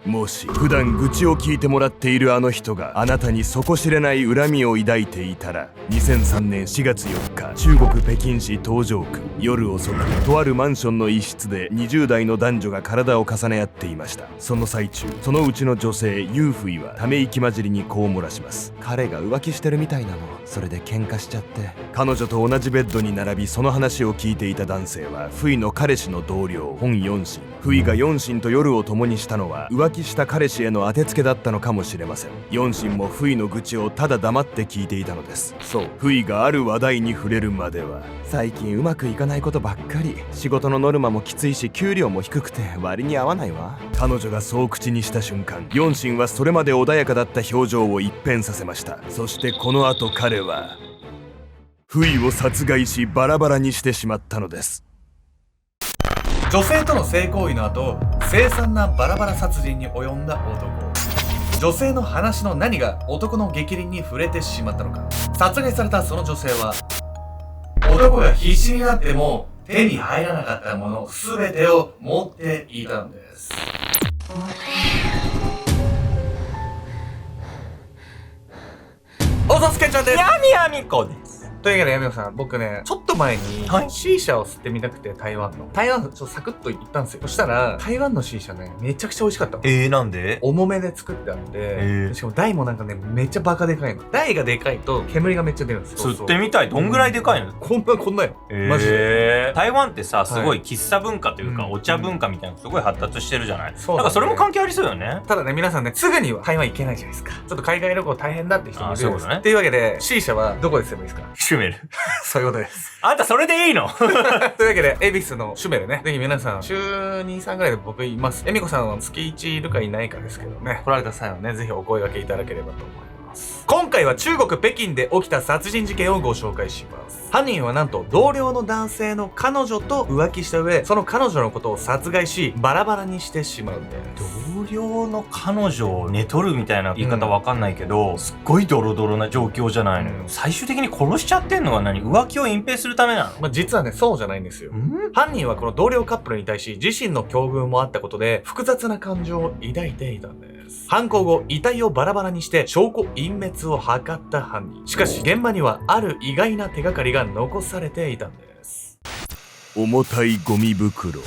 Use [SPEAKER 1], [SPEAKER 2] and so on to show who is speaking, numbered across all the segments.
[SPEAKER 1] もし普段愚痴を聞いてもらっているあの人があなたに底知れない恨みを抱いていたら、2003年4月4日、中国北京市東城区、夜遅く、とあるマンションの一室で20代の男女が体を重ね合っていました。その最中、そのうちの女性ユーフイはため息混じりにこう漏らします。彼が浮気してるみたいなの、それで喧嘩しちゃって。彼女と同じベッドに並びその話を聞いていた男性はフイの彼氏の同僚ホン・ヨンシン。フイがヨンシンと夜を共にしたのは浮気した彼氏への当てつけだったのかもしれません。ヨンシンもフイの愚痴をただ黙って聞いていたのです。そう、フイがある話題に触れるまでは、最近うまくいかないことばっかり、仕事のノルマもきついし給料も低くて割に合わないわ。彼女がそう口にした瞬間、ヨンシンはそれまで穏やかだった表情を一変させました。そしてこの後彼はフイを殺害しバラバラにしてしまったのです。
[SPEAKER 2] 女性との性行為の後、凄惨なバラバラ殺人に及んだ男。女性の話の何が男の逆鱗に触れてしまったのか。殺害されたその女性は、男が必死になっても手に入らなかったもの全てを持っていたんです。おさすけちゃんです。
[SPEAKER 3] やみやみこです。
[SPEAKER 2] というわけで、やみこさん、僕ね、ちょっと前に、
[SPEAKER 3] はい
[SPEAKER 2] C 社を吸ってみたくて、台湾ちょっとサクッと行ったんですよ。そしたら、台湾の C 社ね、めちゃくちゃ美味しかったの。
[SPEAKER 3] なんで
[SPEAKER 2] 重めで作ってあって、しかも台もなんかね、めっちゃバカでかいの。台がでかいと煙がめっちゃ出るんですよ。
[SPEAKER 3] 吸ってみたい。どんぐらいでかいの？
[SPEAKER 2] こんなよ。マジで。
[SPEAKER 3] 台湾ってさ、すごい喫茶文化というか、
[SPEAKER 2] うん
[SPEAKER 3] お茶文化みたいなのすごい発達してるじゃない？
[SPEAKER 2] そうだね
[SPEAKER 3] なんかそれも関係ありそうよね。
[SPEAKER 2] ただね、皆さんね、すぐには台湾行けないじゃないですか。ちょっと海外旅行大変だって人もいるじゃないですか。
[SPEAKER 3] そうだね
[SPEAKER 2] っていうわけで、C 社はどこで住めばいいですか？
[SPEAKER 3] シュメル。
[SPEAKER 2] そういうことです。
[SPEAKER 3] あんたそれでいいの？
[SPEAKER 2] というわけで、恵比寿のシュメルね。ぜひ皆さん、週2、3ぐらいで僕います。エミコさんは月1いるかいないかですけどね。来られた際はね、ぜひお声掛けいただければと思います。今回は中国北京で起きた殺人事件をご紹介します。犯人はなんと同僚の男性の彼女と浮気した上、その彼女のことを殺害し、バラバラにしてしまうんです。
[SPEAKER 3] 同僚の彼女を寝取るみたいな言い方わかんないけど、すっごいドロドロな状況じゃないのよ。最終的に殺しちゃってんのは何？浮気を隠蔽するためなの？
[SPEAKER 2] まあ、実はね、そうじゃないんですよ。犯人はこの同僚カップルに対し自身の境遇もあったことで複雑な感情を抱いていたんです。犯行後、遺体をバラバラにして証拠隠滅を図った犯人。しかし現場にはある意外な手がかりが残されていたんです。
[SPEAKER 1] 重たいゴミ袋。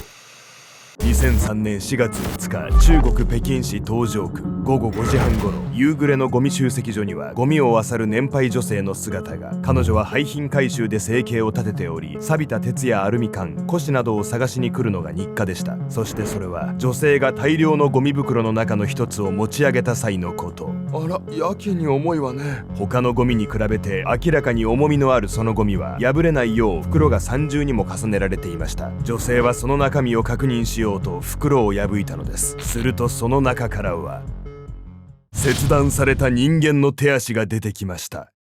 [SPEAKER 1] 2003年4月5日、中国北京市東城区、午後5時半頃、夕暮れのゴミ集積所にはゴミを漁る年配女性の姿が。彼女は廃品回収で生計を立てており、錆びた鉄やアルミ缶、古紙などを探しに来るのが日課でした。そしてそれは女性が大量のゴミ袋の中の一つを持ち上げた際のこと。あら、やけに重いわね。他のゴミに比べて明らかに重みのあるそのゴミは破れないよう袋が3重にも重ねられていました。女性はその中身を確認しようと袋を破いたのです。するとその中からは切断された人間の手足が出てきました。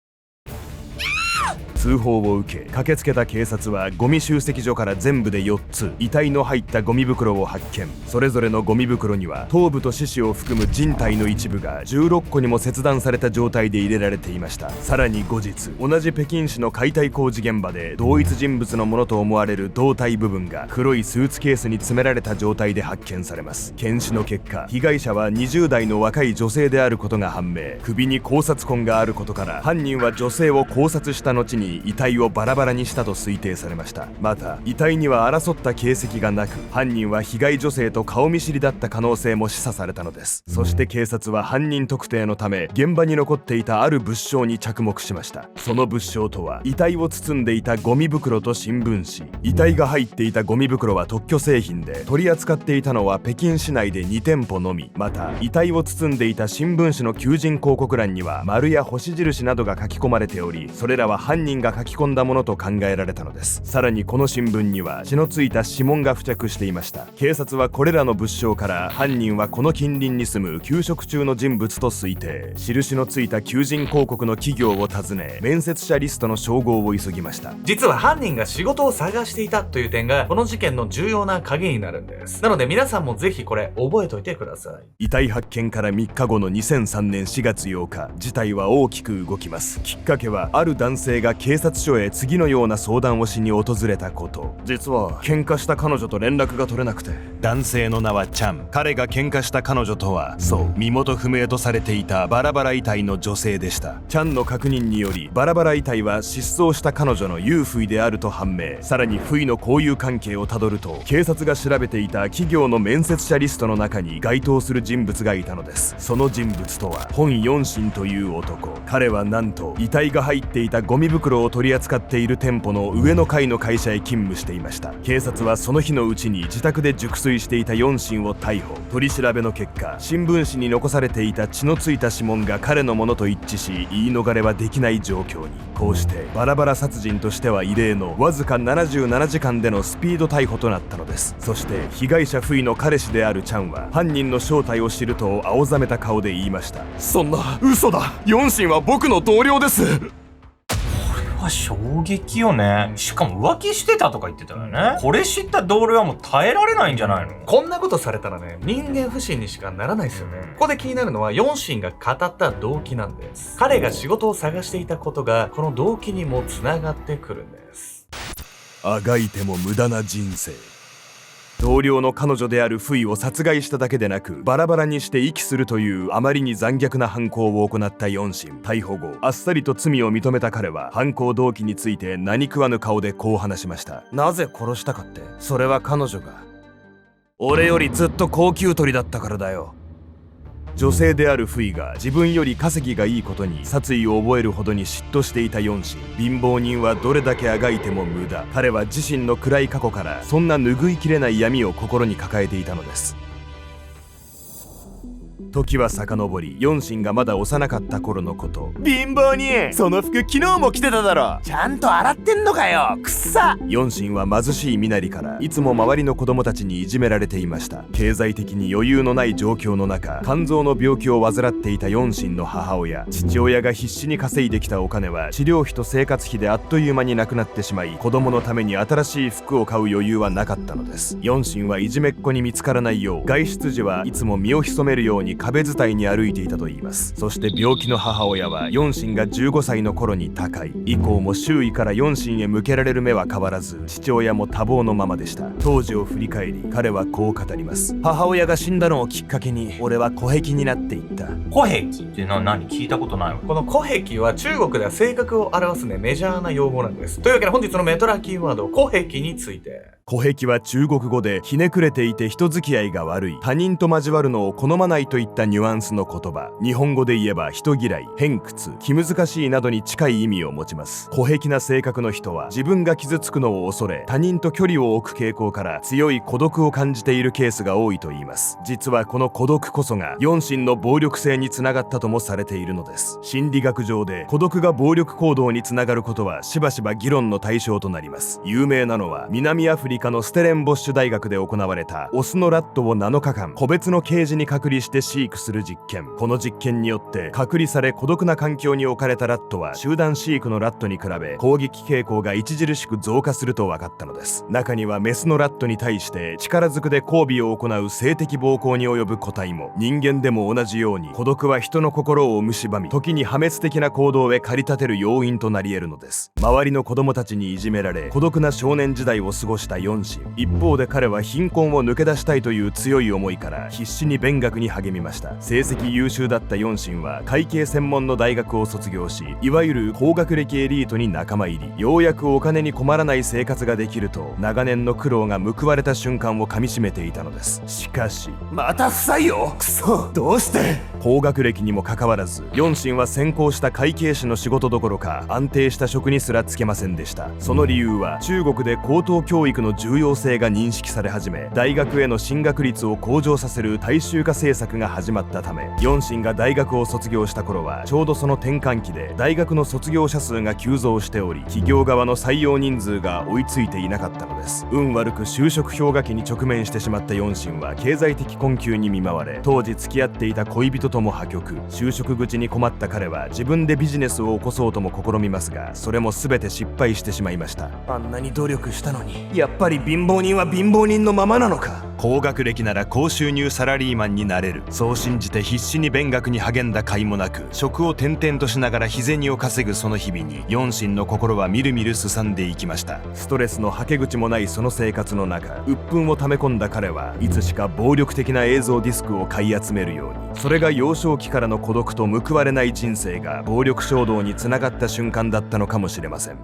[SPEAKER 1] 通報を受け駆けつけた警察はゴミ集積所から全部で4つ遺体の入ったゴミ袋を発見。それぞれのゴミ袋には頭部と四肢を含む人体の一部が16個にも切断された状態で入れられていました。さらに後日、同じ北京市の解体工事現場で同一人物のものと思われる胴体部分が黒いスーツケースに詰められた状態で発見されます。検視の結果、被害者は20代の若い女性であることが判明。首に絞殺痕があることから犯人は女性を絞殺した後に遺体をバラバラにしたと推定されました。また遺体には争った形跡がなく、犯人は被害女性と顔見知りだった可能性も示唆されたのです。そして警察は犯人特定のため現場に残っていたある物証に着目しました。その物証とは遺体を包んでいたゴミ袋と新聞紙。遺体が入っていたゴミ袋は特許製品で、取り扱っていたのは北京市内で2店舗のみ。また遺体を包んでいた新聞紙の求人広告欄には丸や星印などが書き込まれており、それらは犯人が書き込んだものと考えられたのです。さらにこの新聞には血のついた指紋が付着していました。警察はこれらの物証から犯人はこの近隣に住む休職中の人物と推定。印のついた求人広告の企業を訪ね、面接者リストの照合を急ぎました。
[SPEAKER 2] 実は犯人が仕事を探していたという点がこの事件の重要な鍵になるんです。なので皆さんもぜひこれ覚えておいてください。
[SPEAKER 1] 遺体発見から3日後の2003年4月8日、事態は大きく動きます。きっかけはある男性が携警察署へ次のような相談をしに訪れたこと。実は喧嘩した彼女と連絡が取れなくて。男性の名はチャン。彼が喧嘩した彼女とは、そう身元不明とされていたバラバラ遺体の女性でした。チャンの確認によりバラバラ遺体は失踪した彼女のユーフイであると判明。さらにフイの交友関係をたどると、警察が調べていた企業の面接者リストの中に該当する人物がいたのです。その人物とは本ヨンシンという男。彼はなんと遺体が入っていたゴミ袋を取り扱っている店舗の上の階の会社へ勤務していました。警察はその日のうちに自宅で熟睡していたヨンシンを逮捕。取り調べの結果、新聞紙に残されていた血のついた指紋が彼のものと一致し、言い逃れはできない状況に。こうしてバラバラ殺人としては異例のわずか77時間でのスピード逮捕となったのです。そして被害者フイの彼氏であるチャンは犯人の正体を知ると青ざめた顔で言いました。そんな嘘だ、ヨンシンは僕の同僚です。
[SPEAKER 3] 衝撃よね。しかも浮気してたとか言ってたよね。これ知った同僚はもう耐えられないんじゃないの？
[SPEAKER 2] こんなことされたらね、人間不信にしかならないですよね。ここで気になるのはヨンシンが語った動機なんです。彼が仕事を探していたことがこの動機にもつながってくるんです。
[SPEAKER 1] あがいても無駄な人生。同僚の彼女であるフイを殺害しただけでなく、バラバラにして遺棄するというあまりに残虐な犯行を行ったヨンシン。逮捕後あっさりと罪を認めた彼は、犯行動機について何食わぬ顔でこう話しました。なぜ殺したかって、それは彼女が俺よりずっと高級鳥だったからだよ。女性であるフイが自分より稼ぎがいいことに殺意を覚えるほどに嫉妬していたヨンシン。貧乏人はどれだけあがいても無駄。彼は自身の暗い過去からそんな拭いきれない闇を心に抱えていたのです。時は遡り、ヨンシンがまだ幼かった頃のこと。貧乏人、その服昨日も着てただろ。ちゃんと洗ってんのかよ、くっさ。ヨンシンは貧しい身なりからいつも周りの子供たちにいじめられていました。経済的に余裕のない状況の中、肝臓の病気を患っていたヨンシンの母親。父親が必死に稼いできたお金は治療費と生活費であっという間になくなってしまい、子供のために新しい服を買う余裕はなかったのです。ヨンシンはいじめっ子に見つからないよう、外出時はいつも身を潜めるように壁伝いに歩いていたといいます。そして病気の母親はヨンシンが15歳の頃に他界。以降も周囲からヨンシンへ向けられる目は変わらず、父親も多忙のままでした。当時を振り返り彼はこう語ります。母親が死んだのをきっかけに俺は戸癖になっていった。
[SPEAKER 3] 戸癖って何聞いたことないわ。
[SPEAKER 2] この戸癖は中国では性格を表すね、メジャーな用語なんです。というわけで本日のメトラキーワード、戸癖について。
[SPEAKER 1] 戸癖は中国語でひねくれていて人付き合いが悪い、他人と交わるのを好まないといったニュアンスの言葉。日本語で言えば人嫌い、偏屈、気難しいなどに近い意味を持ちます。戸癖な性格の人は自分が傷つくのを恐れ、他人と距離を置く傾向から強い孤独を感じているケースが多いといいます。実はこの孤独こそがヨンシンの暴力性につながったともされているのです。心理学上で孤独が暴力行動につながることはしばしば議論の対象となります。有名なのは南アフリカのステレンボッシュ大学で行われたオスのラットを7日間個別のケージに隔離して飼育する実験。この実験によって隔離され孤独な環境に置かれたラットは集団飼育のラットに比べ攻撃傾向が著しく増加すると分かったのです。中にはメスのラットに対して力ずくで交尾を行う性的暴行に及ぶ個体も。人間でも同じように孤独は人の心を蝕み、時に破滅的な行動へ駆り立てる要因となり得るのです。周りの子供たちにいじめられ孤独な少年時代を過ごしたヨンシン。一方で彼は貧困を抜け出したいという強い思いから必死に勉学に励みました。成績優秀だったヨンシンは会計専門の大学を卒業し、いわゆる高学歴エリートに仲間入り。ようやくお金に困らない生活ができると長年の苦労が報われた瞬間をかみしめていたのです。しかしまた不採用、くそ、どうして。高学歴にもかかわらずヨンシンは専攻した会計士の仕事どころか安定した職にすらつけませんでした。その理由は中国で高等教育の重要性が認識され始め、大学への進学率を向上させる大衆化政策が始まったため。ヨンシンが大学を卒業した頃はちょうどその転換期で大学の卒業者数が急増しており、企業側の採用人数が追いついていなかったのです。運悪く就職氷河期に直面してしまったヨンシンは経済的困窮に見舞われ、当時付き合っていた恋人事とも破局。就職口に困った彼は自分でビジネスを起こそうとも試みますが、それも全て失敗してしまいました。あんなに努力したのに、やっぱり貧乏人は貧乏人のままなのか。高学歴なら高収入サラリーマンになれる、そう信じて必死に勉学に励んだ甲斐もなく、職を転々としながら日銭を稼ぐその日々に、ヨンシンの心はみるみるすさんでいきました。ストレスのはけ口もないその生活の中、鬱憤を溜め込んだ彼はいつしか暴力的な映像ディスクを買い集めるように。それが幼少期からの孤独と報われない人生が暴力衝動につながった瞬間だったのかもしれません。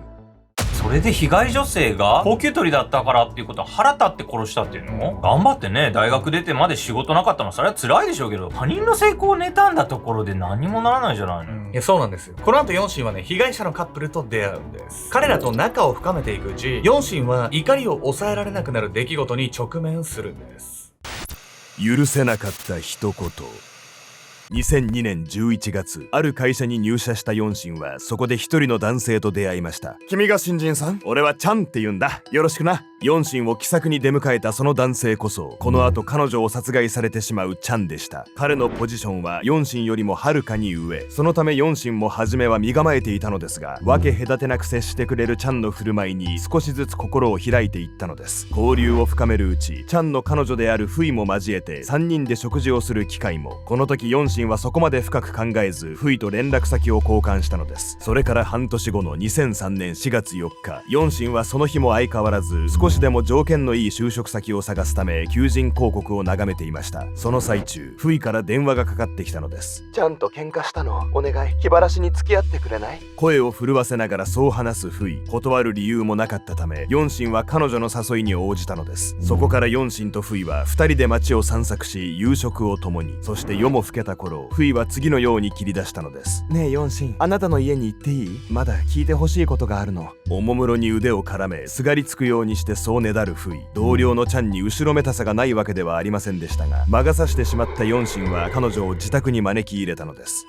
[SPEAKER 3] それで被害女性が高級取りだったからっていうことは腹立って殺したっていうの？頑張ってね、大学出てまで仕事なかったのそれは辛いでしょうけど、他人の成功を妬んだところで何もならないじゃないの。
[SPEAKER 2] いや、そうなんですよ。この後ヨンシンはね、被害者のカップルと出会うんです。彼らと仲を深めていくうち、ヨンシンは怒りを抑えられなくなる出来事に直面するんです。
[SPEAKER 1] 許せなかった一言。2002年11月、ある会社に入社したヨンシンはそこで一人の男性と出会いました。君が新人さん？俺はチャンって言うんだ。よろしくな。ヨンシンを気さくに出迎えたその男性こそ、この後彼女を殺害されてしまうチャンでした。彼のポジションはヨンシンよりもはるかに上。そのためヨンシンも初めは身構えていたのですが、分け隔てなく接してくれるチャンの振る舞いに少しずつ心を開いていったのです。交流を深めるうち、チャンの彼女であるフイも交えて3人で食事をする機会も。この時ヨンシンはそこまで深く考えず、フイと連絡先を交換したのです。それから半年後の2003年4月4日、ヨンシンはその日も相変わらず少しでも条件のいい就職先を探すため求人広告を眺めていました。その最中、フイから電話がかかってきたのです。
[SPEAKER 4] ちゃんと喧嘩したの？お願い、気晴らしに付き合ってくれない？
[SPEAKER 1] 声を震わせながらそう話すフイ。断る理由もなかったため、ヨンシンは彼女の誘いに応じたのです。そこからヨンシンとフイは2人で街を散策し、夕食を共に。そして夜も更けた頃、フイは次のように切り出したのです。
[SPEAKER 4] ねえヨンシン、あなたの家に行っていい？まだ聞いてほしいことがあるの。
[SPEAKER 1] おもむろに腕を絡め、すがりつくようにしてそうねだるフイ。同僚のチャンに後ろめたさがないわけではありませんでしたが、魔が差してしまったヨンシンは彼女を自宅に招き入れたのです。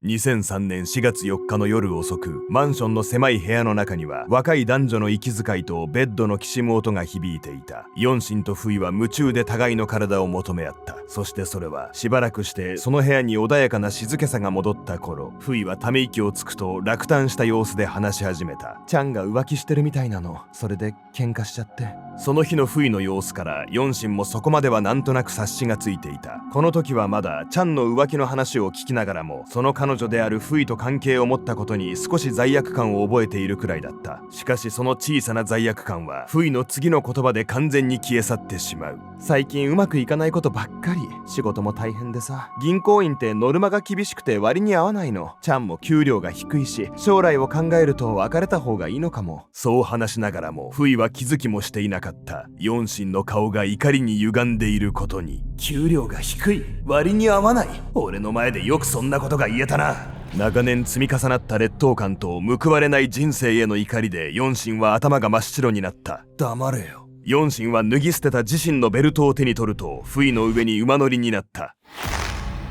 [SPEAKER 1] 2003年4月4日の夜遅く、マンションの狭い部屋の中には若い男女の息遣いとベッドのきしむ音が響いていた。ヨンシンとフイは夢中で互いの体を求め合った。そしてそれはしばらくしてその部屋に穏やかな静けさが戻った頃、フイはため息をつくと落胆した様子で話し始めた。
[SPEAKER 4] ちゃんが浮気してるみたいなの。それで喧嘩しちゃって。
[SPEAKER 1] その日のフイの様子からヨンシンもそこまではなんとなく察しがついていた。この時はまだチャンの浮気の話を聞きながらも、その彼女であるフイと関係を持ったことに少し罪悪感を覚えているくらいだった。しかしその小さな罪悪感はフイの次の言葉で完全に消え去ってしまう。
[SPEAKER 4] 最近うまくいかないことばっかり。仕事も大変でさ、銀行員ってノルマが厳しくて割に合わないの。ちゃんも給料が低いし、将来を考えると別れた方がいいのかも。
[SPEAKER 1] そう話しながらもフイは気づきもしていなかったヨンシンの顔が怒りに歪んでいることに。
[SPEAKER 4] 給料が低い、割に合わない。俺の前でよくそんなことが言えたな。
[SPEAKER 1] 長年積み重なった劣等感と報われない人生への怒りでヨンシンは頭が真っ白になった。
[SPEAKER 4] 黙れよ。
[SPEAKER 1] ヨンシンは脱ぎ捨てた自身のベルトを手に取ると、フイの上に馬乗りになった。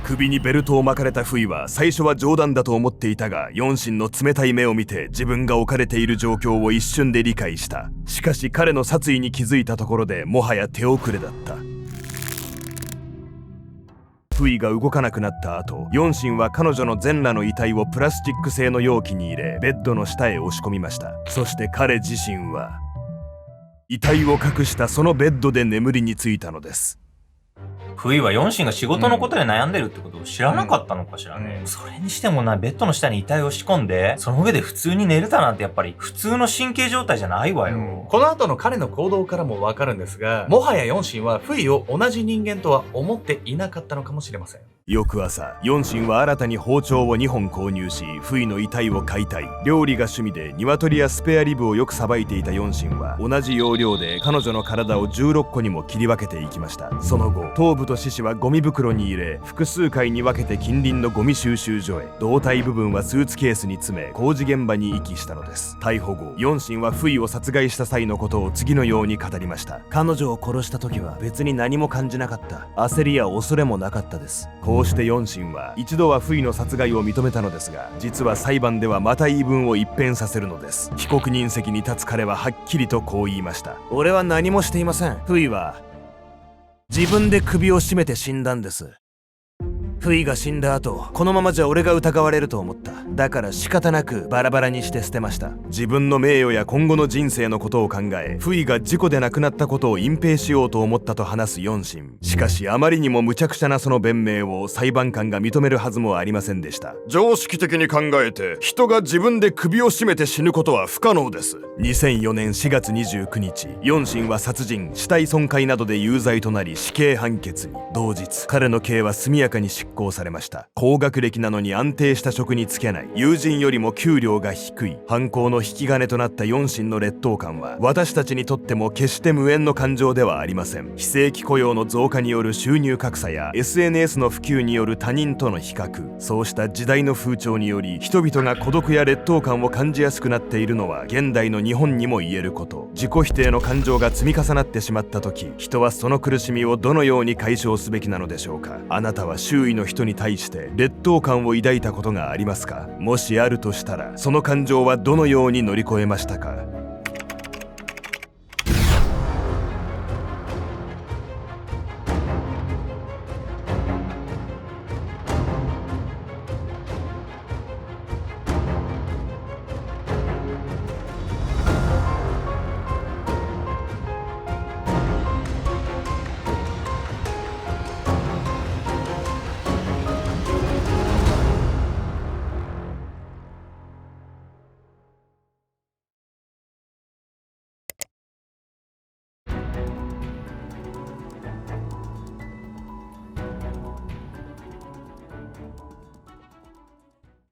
[SPEAKER 1] 首にベルトを巻かれたフイは最初は冗談だと思っていたが、ヨンシンの冷たい目を見て自分が置かれている状況を一瞬で理解した。しかし彼の殺意に気づいたところでもはや手遅れだった。フイが動かなくなった後、ヨンシンは彼女の全裸の遺体をプラスチック製の容器に入れ、ベッドの下へ押し込みました。そして彼自身は遺体を隠したそのベッドで眠りについたのです。
[SPEAKER 3] フイはヨンシンが仕事のことで悩んでるってことを知らなかったのかしらね。それにしてもな、ベッドの下に遺体を仕込んで、その上で普通に寝るだなんてやっぱり普通の神経状態じゃないわよ。
[SPEAKER 2] この後の彼の行動からもわかるんですが、もはやヨンシンはフイを同じ人間とは思っていなかったのかもしれません。
[SPEAKER 1] 翌朝、ヨンシンは新たに包丁を2本購入し、フイの遺体を解体。料理が趣味で鶏やスペアリブをよくさばいていたヨンシンは、同じ要領で彼女の体を16個にも切り分けていきました。その後、頭部と四肢はゴミ袋に入れ、複数回に分けて近隣のゴミ収集所へ。胴体部分はスーツケースに詰め、工事現場に遺棄したのです。逮捕後、ヨンシンはフイを殺害した際のことを次のように語りました。
[SPEAKER 4] 彼女を殺した時は別に何も感じなかった。焦りや恐れもなかったです。
[SPEAKER 1] こうしてヨンシンは一度はフイの殺害を認めたのですが、実は裁判ではまた言い分を一変させるのです。被告人席に立つ彼ははっきりとこう言いました。
[SPEAKER 4] 俺は何もしていません。フイは自分で首を絞めて死んだんです。フイが死んだ後、このままじゃ俺が疑われると思った。だから仕方なくバラバラにして捨てました。
[SPEAKER 1] 自分の名誉や今後の人生のことを考え、フイが事故で亡くなったことを隠蔽しようと思ったと話すヨンシン。しかしあまりにも無茶苦茶なその弁明を裁判官が認めるはずもありませんでした。常識的に考えて人が自分で首を絞めて死ぬことは不可能です。2004年4月29日、ヨンシンは殺人、死体損壊などで有罪となり死刑判決に。同日、彼の刑は速やかに執行されました。高学歴なのに安定した職に就けない、友人よりも給料が低い、犯行の引き金となったヨンシンの劣等感は私たちにとっても決して無縁の感情ではありません。非正規雇用の増加による収入格差や SNS の普及による他人との比較、そうした時代の風潮により人々が孤独や劣等感を感じやすくなっているのは現代の日本にも言えること。自己否定の感情が積み重なってしまった時、人はその苦しみをどのように解消すべきなのでしょうか。あなたは周囲の人に対して劣等感を抱いたことがありますか？もしあるとしたら、その感情はどのように乗り越えましたか？